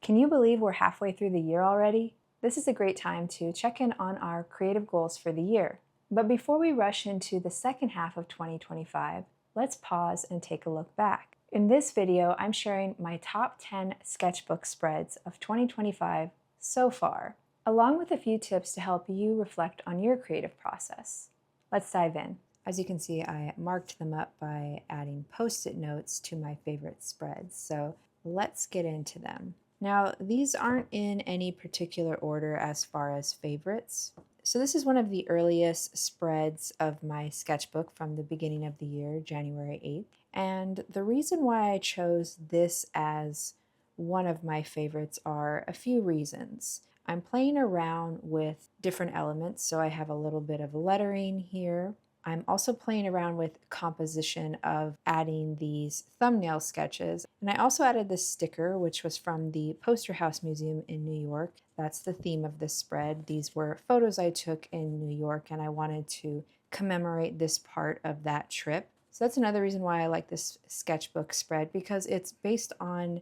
Can you believe we're halfway through the year already? This is a great time to check in on our creative goals for the year. But before we rush into the second half of 2025, let's pause and take a look back. In this video, I'm sharing my top 10 sketchbook spreads of 2025 so far, along with a few tips to help you reflect on your creative process. Let's dive in. As you can see, I marked them up by adding post-it notes to my favorite spreads, so let's get into them. Now, these aren't in any particular order as far as favorites. So this is one of the earliest spreads of my sketchbook from the beginning of the year, January 8th. And the reason why I chose this as one of my favorites are a few reasons. I'm playing around with different elements, so I have a little bit of lettering here. I'm also playing around with composition of adding these thumbnail sketches. And I also added this sticker, which was from the Poster House Museum in New York. That's the theme of this spread. These were photos I took in New York, and I wanted to commemorate this part of that trip. So that's another reason why I like this sketchbook spread, because it's based on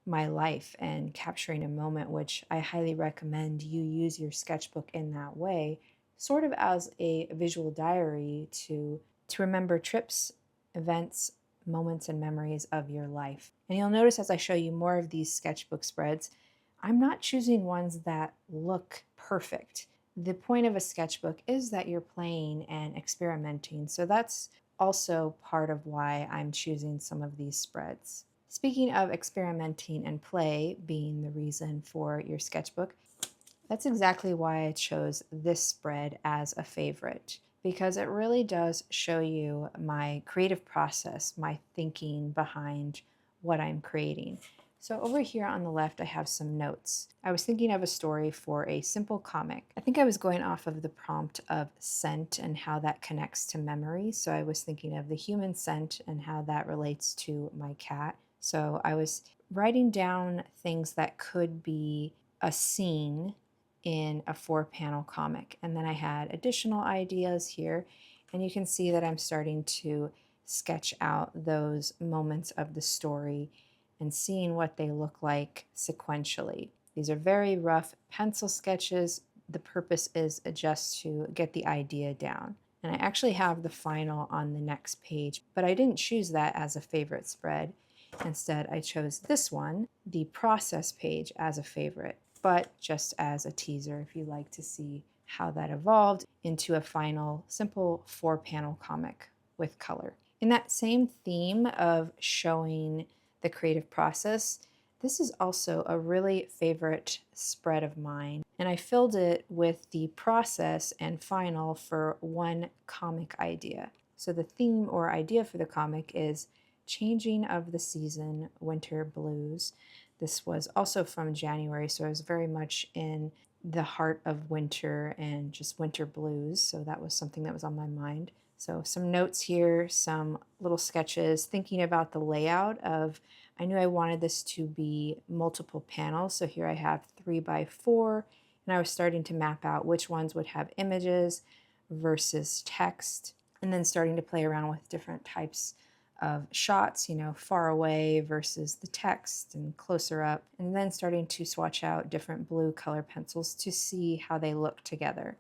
my life and capturing a moment, which I highly recommend you use your sketchbook in that way, sort of as a visual diary to remember trips, events, moments, and memories of your life. And you'll notice as I show you more of these sketchbook spreads, I'm not choosing ones that look perfect. The point of a sketchbook is that you're playing and experimenting, so that's also part of why I'm choosing some of these spreads. Speaking of experimenting and play being the reason for your sketchbook, that's exactly why I chose this spread as a favorite, because it really does show you my creative process, my thinking behind what I'm creating. So over here on the left, I have some notes. I was thinking of a story for a simple comic. I think I was going off of the prompt of scent and how that connects to memory. So I was thinking of the human scent and how that relates to my cat. So I was writing down things that could be a scene in a 4-panel comic. And then I had additional ideas here, and you can see that I'm starting to sketch out those moments of the story and seeing what they look like sequentially. These are very rough pencil sketches. The purpose is just to get the idea down. And I actually have the final on the next page, but I didn't choose that as a favorite spread. Instead, I chose this one, the process page, as a favorite, but just as a teaser if you'd like to see how that evolved into a final simple 4-panel comic with color. In that same theme of showing the creative process, this is also a really favorite spread of mine, and I filled it with the process and final for one comic idea. So the theme or idea for the comic is Changing of the Season, Winter Blues. This was also from January, so I was very much in the heart of winter and just winter blues, so that was something that was on my mind. So some notes here, some little sketches, thinking about the layout of, I knew I wanted this to be multiple panels, so here I have 3x4, and I was starting to map out which ones would have images versus text, and then starting to play around with different types of shots, far away versus the text and closer up, and then starting to swatch out different blue color pencils to see how they look together.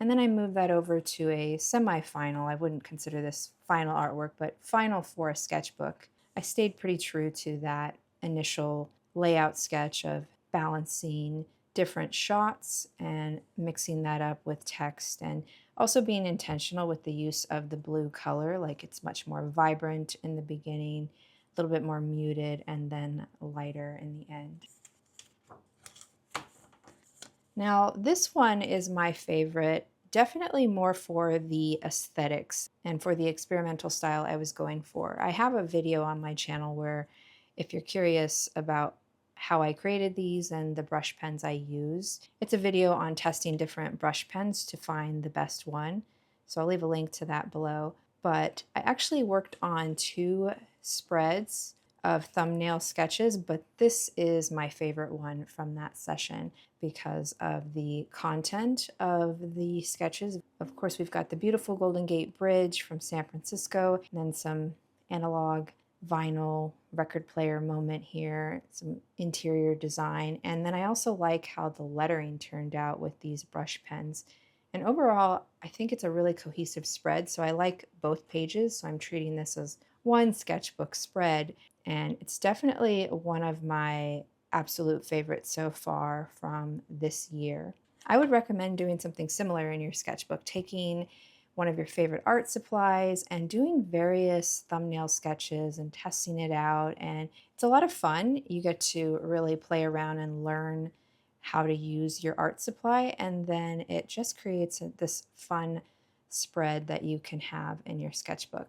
And then I moved that over to a semi-final. I wouldn't consider this final artwork, but final for a sketchbook. I stayed pretty true to that initial layout sketch of balancing different shots and mixing that up with text, and also being intentional with the use of the blue color, like it's much more vibrant in the beginning, a little bit more muted, and then lighter in the end. Now, this one is my favorite, definitely more for the aesthetics and for the experimental style I was going for. I have a video on my channel where, if you're curious about how I created these and the brush pens I use, it's a video on testing different brush pens to find the best one. So I'll leave a link to that below. But I actually worked on 2 spreads of thumbnail sketches, but this is my favorite one from that session because of the content of the sketches. Of course, we've got the beautiful Golden Gate Bridge from San Francisco, and then some analog vinyl record player moment here, some interior design. And then I also like how the lettering turned out with these brush pens. And overall, I think it's a really cohesive spread. So I like both pages. So I'm treating this as one sketchbook spread. And it's definitely one of my absolute favorites so far from this year. I would recommend doing something similar in your sketchbook, taking one of your favorite art supplies and doing various thumbnail sketches and testing it out. And it's a lot of fun. You get to really play around and learn how to use your art supply, and then it just creates this fun spread that you can have in your sketchbook.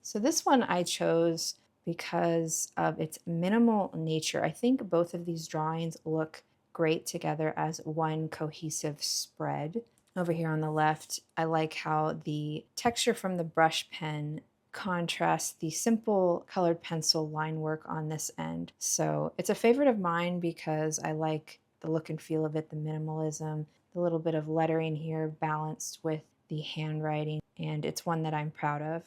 So this one I chose because of its minimal nature. I think both of these drawings look great together as one cohesive spread. Over here on the left, I like how the texture from the brush pen contrasts the simple colored pencil line work on this end. So it's a favorite of mine because I like the look and feel of it, the minimalism, the little bit of lettering here balanced with the handwriting, and it's one that I'm proud of.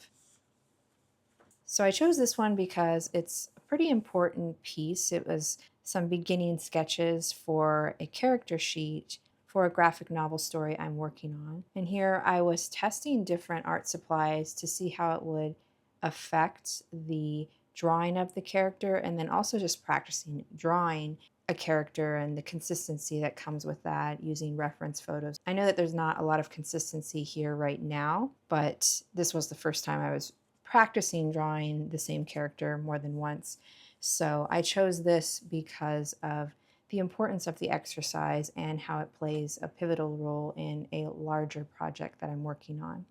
So I chose this one because it's a pretty important piece. It was some beginning sketches for a character sheet for a graphic novel story I'm working on. And here I was testing different art supplies to see how it would affect the drawing of the character, and then also just practicing drawing a character and the consistency that comes with that using reference photos. I know that there's not a lot of consistency here right now, but this was the first time I was practicing drawing the same character more than once. So I chose this because of the importance of the exercise and how it plays a pivotal role in a larger project that I'm working on.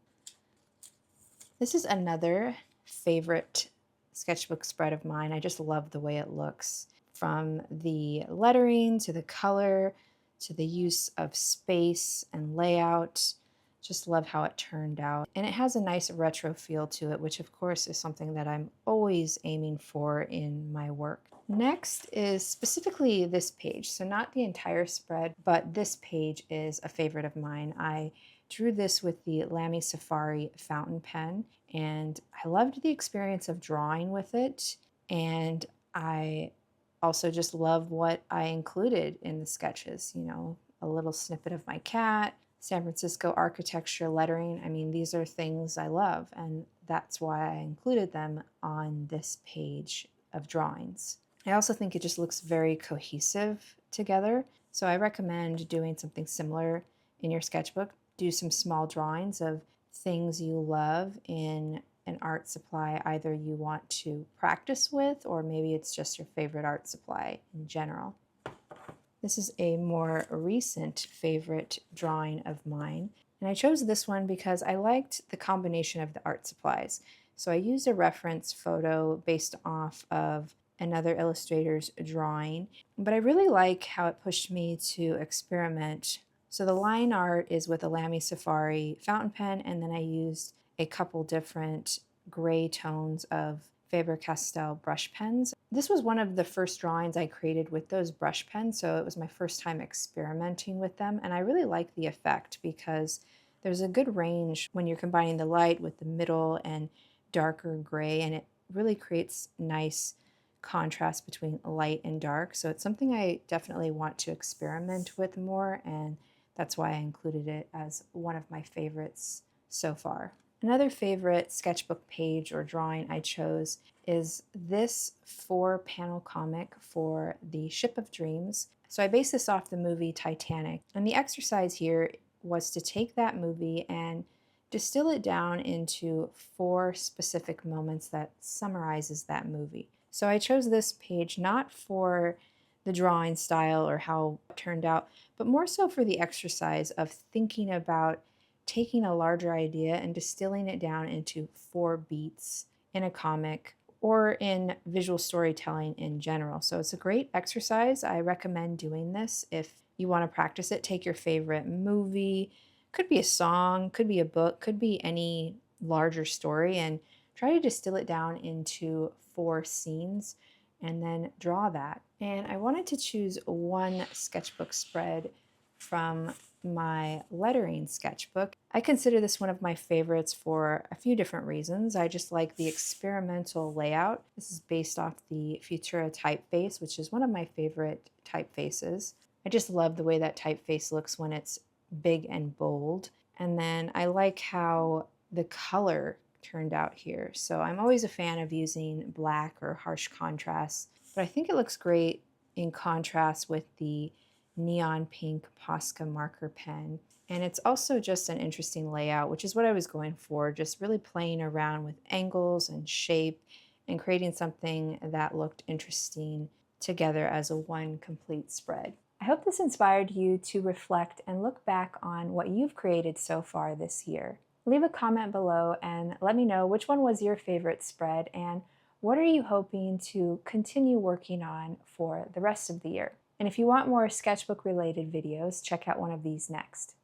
This is another favorite sketchbook spread of mine. I just love the way it looks, from the lettering to the color to the use of space and layout. Just love how it turned out. And it has a nice retro feel to it, which of course is something that I'm always aiming for in my work. Next is specifically this page. So not the entire spread, but this page is a favorite of mine. I drew this with the Lamy Safari fountain pen, and I loved the experience of drawing with it. And I also just love what I included in the sketches, you know, a little snippet of my cat, San Francisco architecture lettering. I mean, these are things I love, and that's why I included them on this page of drawings. I also think it just looks very cohesive together, so I recommend doing something similar in your sketchbook. Do some small drawings of things you love in an art supply either you want to practice with, or maybe it's just your favorite art supply in general. This is a more recent favorite drawing of mine, and I chose this one because I liked the combination of the art supplies. So I used a reference photo based off of another illustrator's drawing, but I really like how it pushed me to experiment. So the line art is with a Lamy Safari fountain pen, and then I used a couple different gray tones of Faber-Castell brush pens. This was one of the first drawings I created with those brush pens, so it was my first time experimenting with them, and I really like the effect because there's a good range when you're combining the light with the middle and darker gray, and it really creates nice contrast between light and dark. So it's something I definitely want to experiment with more, and that's why I included it as one of my favorites so far. Another favorite sketchbook page or drawing I chose is this 4-panel comic for the Ship of Dreams. So I based this off the movie Titanic, and the exercise here was to take that movie and distill it down into 4 specific moments that summarizes that movie. So I chose this page not for the drawing style or how it turned out, but more so for the exercise of thinking about taking a larger idea and distilling it down into 4 beats in a comic or in visual storytelling in general. So it's a great exercise. I recommend doing this if you want to practice it. Take your favorite movie, could be a song, could be a book, could be any larger story, and try to distill it down into 4 scenes and then draw that. And I wanted to choose one sketchbook spread from my lettering sketchbook. I consider this one of my favorites for a few different reasons. I just like the experimental layout. This is based off the Futura typeface, which is one of my favorite typefaces. I just love the way that typeface looks when it's big and bold. And then I like how the color turned out here. So I'm always a fan of using black or harsh contrasts, but I think it looks great in contrast with the neon pink Posca marker pen. And it's also just an interesting layout, which is what I was going for, just really playing around with angles and shape and creating something that looked interesting together as a one complete spread. I hope this inspired you to reflect and look back on what you've created so far this year. Leave a comment below and let me know which one was your favorite spread and what are you hoping to continue working on for the rest of the year. And if you want more sketchbook related videos, check out one of these next.